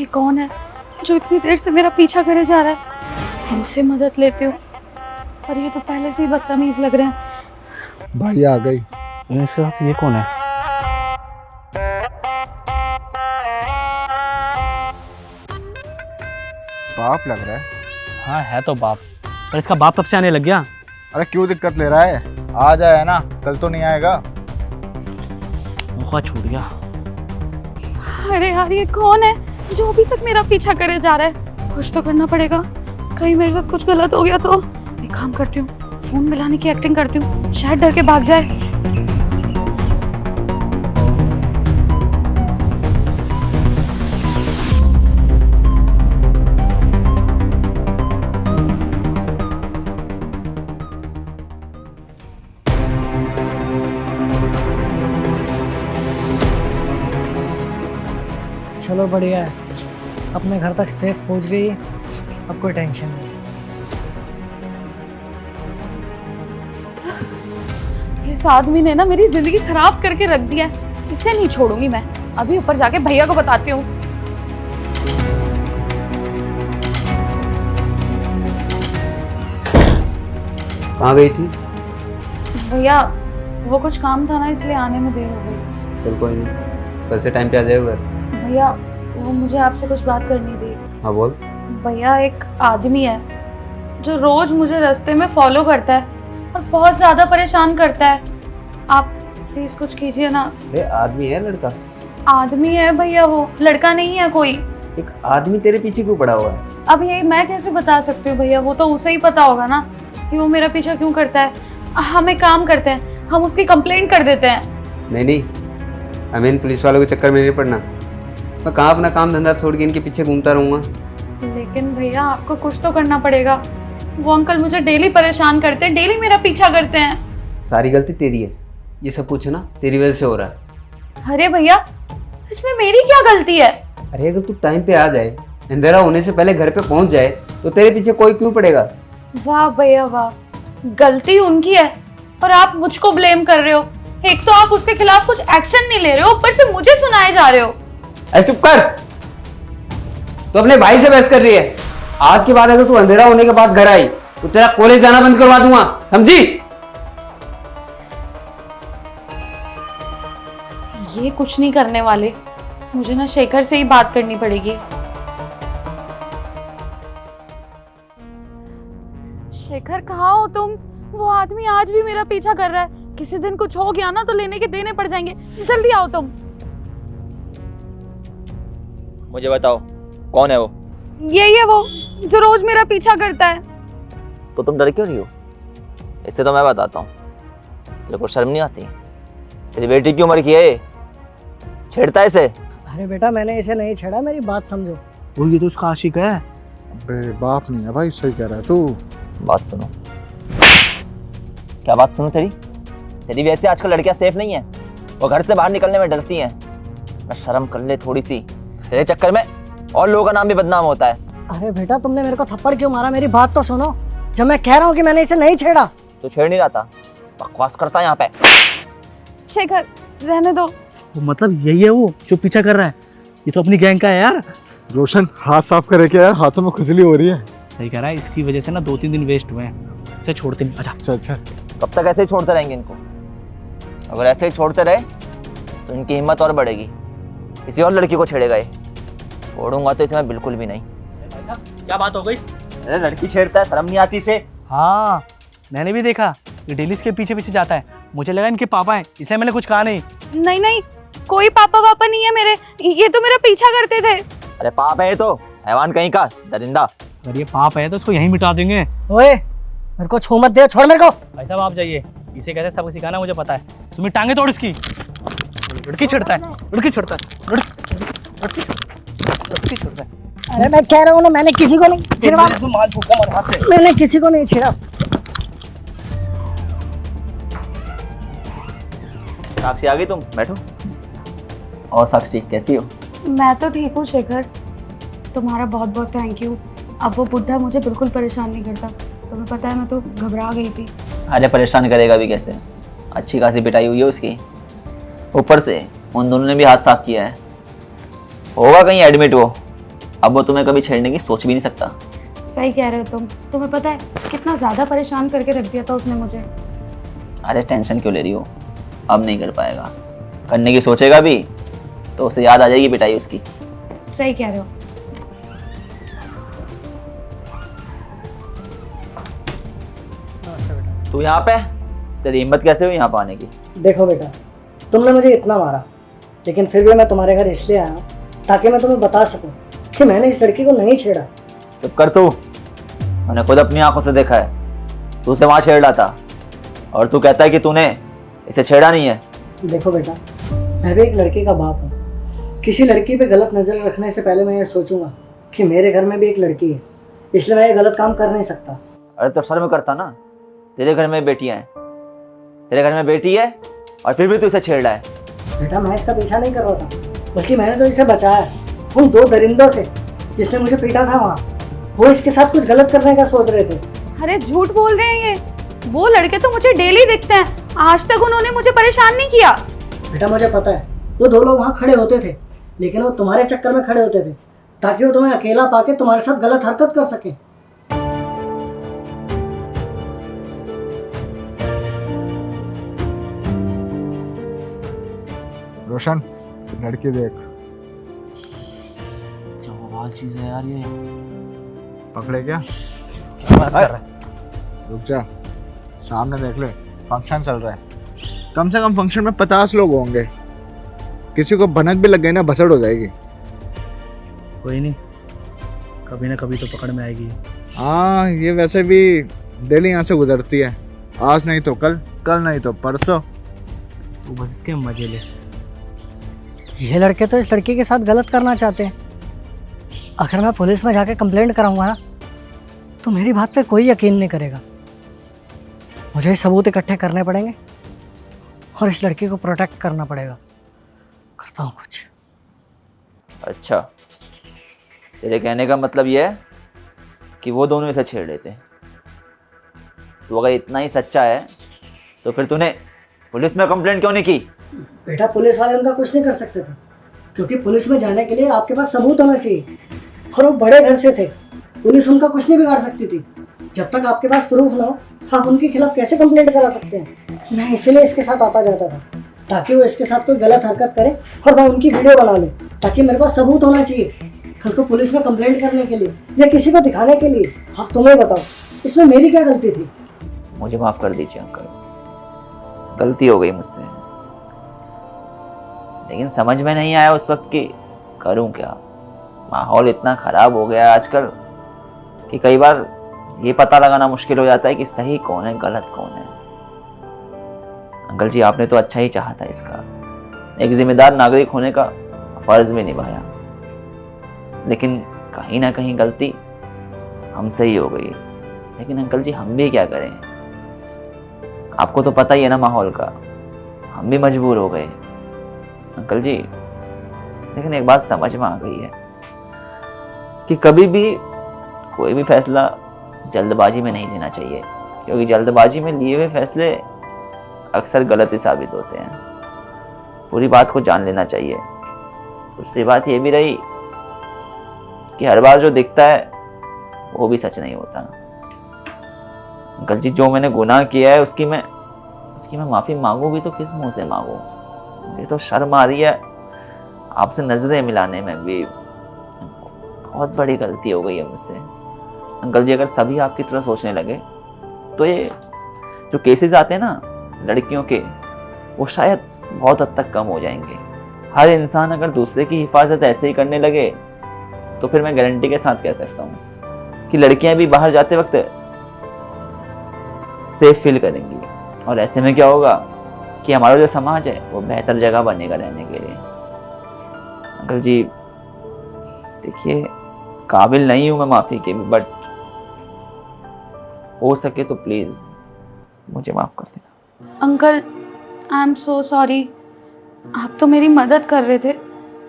ये कौन है जो इतनी देर से मेरा पीछा करे जा रहा है? इनसे मदद लेती हूँ, पर ये तो पहले से ही बदतमीज लग रहे हैं। भाई आ गई। इसके साथ ये कौन है? बाप लग रहा है। हाँ है तो बाप, पर इसका बाप कब से आने लग गया? अरे क्यों दिक्कत ले रहा है? आ जाए ना, कल तो नहीं आएगा। मौका छूट गया। अरे यार ये कौन है जो अभी तक मेरा पीछा करे जा रहा है? कुछ तो करना पड़ेगा, कहीं मेरे साथ कुछ गलत हो गया तो। एक काम करती हूँ, फोन मिलाने की एक्टिंग करती हूँ, शायद डर के भाग जाए। चलो बढ़िया है, अपने घर तक सेफ पहुंच गई, अब कोई टेंशन नहीं। इस आदमी ने ना मेरी जिंदगी खराब करके रख दिया है, इसे नहीं छोड़ूंगी मैं। अभी ऊपर जाके भैया को बताती हूँ। कहाँ गई थी? भैया वो कुछ काम था ना, इसलिए आने में देर हो गई। चल कोई नहीं, कल से टाइम पे आ जाएगा घर। भैया वो मुझे आपसे कुछ बात करनी थी। हाँ बोल। भैया एक आदमी है जो रोज मुझे रास्ते में फॉलो करता है और बहुत ज्यादा परेशान करता है। आप प्लीज कुछ कीजिए ना। अरे आदमी है लड़का? आदमी है भैया, वो लड़का नहीं है कोई। एक आदमी तेरे पीछे क्यों पड़ा हुआ है? अब ये मैं कैसे बता सकती हूँ भैया, वो तो उसे ही पता होगा ना कि वो मेरा पीछा क्यों करता है। हम एक काम करते हैं, हम उसकी कंप्लेंट कर देते हैं। नहीं, हमें इन पुलिस वालों के चक्कर में नहीं पड़ना। मैं कहाँ अपना काम धंधा छोड़ के इनके पीछे घूमता रहूँगा? लेकिन भैया आपको कुछ तो करना पड़ेगा। वो अंकल मुझे डेली परेशान करते हैं, डेली मेरा पीछा करते हैं। सारी गलती तेरी है, ये सब कुछ ना तेरी वजह से हो रहा है। अरे भैया इसमें मेरी क्या गलती है? अरे अगर तू टाइम पे आ जाए, अंधेरा होने से पहले घर पे पहुंच जाए, तो तेरे पीछे कोई क्यों पड़ेगा? वाह भैया वाह, गलती उनकी है और आप मुझको ब्लेम कर रहे हो। एक तो आप उसके खिलाफ कुछ एक्शन नहीं ले रहे हो, ऊपर से मुझे सुनाए जा रहे हो। अरे चुप कर, तो अपने भाई से बहस कर रही है। आज के बाद अगर तू अंधेरा होने के बाद घर आई तो तेरा कॉलेज जाना बंद करवा दूंगा, समझी? ये कुछ नहीं करने वाले, मुझे ना शेखर से ही बात करनी पड़ेगी। शेखर कहाँ हो तुम? वो आदमी आज भी मेरा पीछा कर रहा है। किसी दिन कुछ हो गया ना तो लेने के देने पड़ जाएंगे। जल्दी आओ तुम। मुझे बताओ कौन है वो? यही है वो जो रोज मेरा पीछा करता है। तो तुम डर क्यों रही हो? इससे तो मैं बताता हूँ। तेरे को शर्म नहीं आती? तेरी बेटी की उम्र की है ये, छेड़ता है इसे? अरे बेटा मैंने इसे नहीं छेड़ा, मेरी बात समझो। वो ये तो उसका आशिक है। अबे बाप नहीं है भाई, सही कह रहा है तू। बात सुनो। क्या बात सुनो? तेरी वजह से आजकल लड़कियां सेफ नहीं है। वो घर से बाहर निकलने में डरती हैं। शर्म कर ले थोड़ी सी, तेरे चक्कर में और लोगों का नाम भी बदनाम होता है। अरे बेटा तुमने मेरे को थप्पड़ क्यों मारा? मेरी बात तो सुनो। जब मैं कह रहा हूँ कि मैंने इसे नहीं छेड़ा। तो छेड़ नहीं रहा था, बकवास करता है यहाँ पे। शेखर रहने दो। वो मतलब यही है वो जो पीछा कर रहा है? ये तो अपनी गैंग का है यार। रोशन हाथ साफ करे क्या यार, हाथों में खुजली हो रही है। सही कह रहा है, इसकी वजह से ना 2-3 दिन वेस्ट हुए हैं। इसे छोड़ते नहीं। अच्छा अच्छा। कब तक ऐसे ही छोड़ते रहेंगे इनको? अगर ऐसे ही छोड़ते रहे तो इनकी हिम्मत और बढ़ेगी। किसी और लड़की को छेड़ेगा ये, छोड़ूंगा तो इसे मैं बिल्कुल भी नहीं। क्या बात हो गई? अरे लड़की छेड़ता है, शर्म नहीं आती इसे? हाँ मैंने भी देखा, ये डेली इसके पीछे पीछे जाता है। मुझे लगा इनके पापा हैं, इसलिए मैंने कुछ कहा नहीं। नहीं नहीं, कोई पापा वापा नहीं है मेरे, ये तो मेरा पीछा करते थे। अरे पाप है ये तो, हैवान कहीं का, दरिंदा। अगर ये पाप है तो उसको यहीं मिटा देंगे। ओए मेरे को छू मत दे, छोड़ मेरे को। भाई साहब आप जाइए, इसे कैसे सबक सिखाना मुझे पता है। तुम्हें टांगे तोड़ इसकी। लड़की छेड़ता है, लड़की छेड़ता है, लड़की छेड़ता है। अरे मैं कह रहा हूँ ना, मैंने किसी को नहीं छेड़ा। माल फूका मार हाथ से। मैंने किसी को नहीं छेड़ा। साक्षी आ गई, तुम बैठो। और साक्षी कैसी हो? मैं तो ठीक हूँ शेखर, तुम्हारा बहुत बहुत थैंक यू। अब वो बुढ़ा मुझे बिल्कुल परेशान नहीं करता। तुम्हें पता है मैं तो घबरा गई थी। अरे परेशान करेगा भी कैसे, अच्छी खासी पिटाई हुई है उसकी। ऊपर से उन दोनों ने भी हाथ साफ किया है। होगा कहीं एडमिट वो, अब वो तुम्हें कभी छेड़ने की सोच भी नहीं सकता। सही कह रहे हो तुम। तुम्हें पता है कितना ज़्यादा परेशान करके रख दिया था उसने मुझे। अरे टेंशन क्यों ले रही हो, अब नहीं कर पाएगा। करने की सोचेगा भी तो उसे याद आ जाएगी पिटाई उसकी। सही कह रहे हो। नमस्ते बेटा। तू यहाँ पे, तेरी हिम्मत कैसे हुई यहाँ पे आने की? देखो बेटा, तुमने मुझे इतना मारा, लेकिन फिर भी मैं तुम्हारे घर इसलिए आया ताकि मैं तुम्हें बता सकूं कि मैंने इस लड़की को नहीं छेड़ा। चुप कर तू, मैंने खुद अपनी आंखों से देखा है, तू उसे वहाँ छेड़ रहा था और तू कहता है कि तूने इसे छेड़ा नहीं है। देखो बेटा, मैं भी एक लड़की का बाप हूँ। किसी लड़की पे गलत नज़र रखने से पहले मैं ये सोचूंगा कि मेरे घर में भी एक लड़की है, इसलिए मैं ये गलत काम कर नहीं सकता। अरे तो शर्म करता ना, तेरे घर में बेटियां हैं, तेरे घर में बेटी है और फिर भी तू इसे छेड़ रहा है। बेटा मैं इसका पीछा नहीं कर रहा था, बल्कि मैंने तो इसे बचाया उन दो दरिंदों से जिसने मुझे पीटा था वहाँ। वो इसके साथ कुछ गलत करने का सोच रहे थे। अरे झूठ बोल रहे हैं ये। वो लड़के तो मुझे डेली दिखते हैं, आज तक उन्होंने मुझे परेशान नहीं किया। बेटा मुझे पता है वो दो लोग वहाँ खड़े होते थे, लेकिन वो तुम्हारे चक्कर में खड़े होते थे ताकि वो तुम्हें अकेला पाके तुम्हारे साथ गलत हरकत कर सके। रोशन, लड़की देख। क्या बवाल चीज है यार ये। पकड़े क्या? क्या बात कर रहा है? रुक जा, सामने देख ले, फंक्शन चल रहा है। कम से कम फंक्शन में 50 लोग होंगे, किसी को भनक भी लग गई ना भसड़ हो जाएगी। कोई नहीं, कभी ना कभी तो पकड़ में आएगी। हाँ, ये वैसे भी डेली यहाँ से गुजरती है, आज नहीं तो कल, कल नहीं तो परसों। तू बस इसके मजे ले। ये लड़के तो इस लड़की के साथ गलत करना चाहते हैं। अगर मैं पुलिस में जाके कंप्लेंट कराऊंगा ना तो मेरी बात पे कोई यकीन नहीं करेगा। मुझे सबूत इकट्ठे करने पड़ेंगे और इस लड़की को प्रोटेक्ट करना पड़ेगा। करता हूँ कुछ। अच्छा, तेरे कहने का मतलब यह है कि वो दोनों इसे छेड़ रहे थे। तो अगर इतना ही सच्चा है तो फिर तूने पुलिस में कंप्लेंट क्यों नहीं की? बेटा पुलिस वाले उनका कुछ नहीं कर सकते थे, क्योंकि पुलिस में जाने के लिए आपके पास सबूत होना चाहिए, और वो बड़े घर से थे, पुलिस उनका कुछ नहीं बिगाड़ सकती थी। जब तक आपके पास प्रूफ ना हो आप उनके खिलाफ कैसे कंप्लेंट करा सकते हैं? मैं इसीलिए इसके साथ आता जाता था ताकि वो इसके साथ कोई गलत हरकत करे और मैं उनकी वीडियो बना लूँ, ताकि मेरे पास सबूत होना चाहिए कल को पुलिस में कंप्लेंट करने के लिए या किसी को दिखाने के लिए। अब तुम्हें बताओ इसमें मेरी क्या गलती थी? मुझे माफ कर दीजिए अंकल, गलती हो गई मुझसे, लेकिन समझ में नहीं आया उस वक्त कि करूं क्या। माहौल इतना खराब हो गया आजकल कि कई बार ये पता लगाना मुश्किल हो जाता है कि सही कौन है गलत कौन है। अंकल जी, आपने तो अच्छा ही चाहा था इसका, एक जिम्मेदार नागरिक होने का फर्ज भी निभाया, लेकिन कहीं ना कहीं गलती हमसे ही हो गई। लेकिन अंकल जी हम भी क्या करें, आपको तो पता ही है ना माहौल का, हम भी मजबूर हो गए। अंकल जी, लेकिन एक बात समझ में आ गई है कि कभी भी कोई भी फैसला जल्दबाजी में नहीं लेना चाहिए, क्योंकि जल्दबाजी में लिए हुए फैसले अक्सर गलत ही साबित होते हैं। पूरी बात को जान लेना चाहिए। दूसरी बात ये भी रही कि हर बार जो दिखता है वो भी सच नहीं होता। अंकल जी, जो मैंने गुनाह किया है उसकी मैं माफ़ी मांगू भी तो किस मुंह से मांगू? मुझे तो शर्म आ रही है आपसे नजरें मिलाने में भी। बहुत बड़ी गलती हो गई है मुझसे। अंकल जी, अगर सभी आपकी तरह सोचने लगे तो ये जो केसेस आते हैं ना लड़कियों के, वो शायद बहुत हद तक कम हो जाएंगे। हर इंसान अगर दूसरे की हिफाजत ऐसे ही करने लगे तो फिर मैं गारंटी के साथ कह सकता हूँ कि लड़कियां भी बाहर जाते वक्त सेफ फील करेंगी, और ऐसे में क्या होगा कि हमारा जो समाज है वो बेहतर जगह बनेगा रहने के लिए। अंकल जी देखिए, काबिल नहीं हूं मैं माफ़ी के भी, बट हो सके तो प्लीज़ मुझे माफ़ कर देना। Uncle, I am so sorry. आप तो मेरी मदद कर रहे थे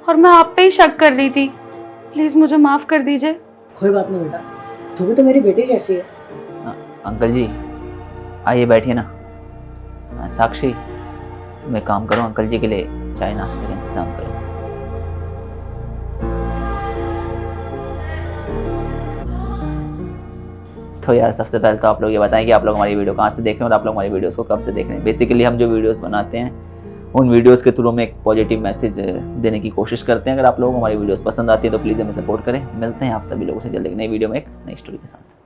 और मैं आप पे ही शक कर रही थी। प्लीज़ मुझे माफ़ कर दीजिए। कोई बात नहीं बेटा, तू भी तो मेरी बेटी जैसी है। अंकल जी आइए बैठिए ना। साक्षी, तुम एक काम करो, अंकल जी के लिए चाय नाश्ते का इंतजाम करो। तो यार सबसे पहले तो आप लोग ये बताएं कि आप लोग हमारी वीडियो कहाँ से देख रहे हैं और आप लोग हमारी वीडियोस को कब से देख रहे हैं। बेसिकली हम जो वीडियोस बनाते हैं उन वीडियोस के थ्रू में एक पॉजिटिव मैसेज देने की कोशिश करते हैं। अगर आप लोगों को हमारी वीडियोस पसंद आती है तो प्लीज़ हमें सपोर्ट करें। मिलते हैं आप सभी लोगों से जल्दी एक नई वीडियो में एक नई स्टोरी के साथ।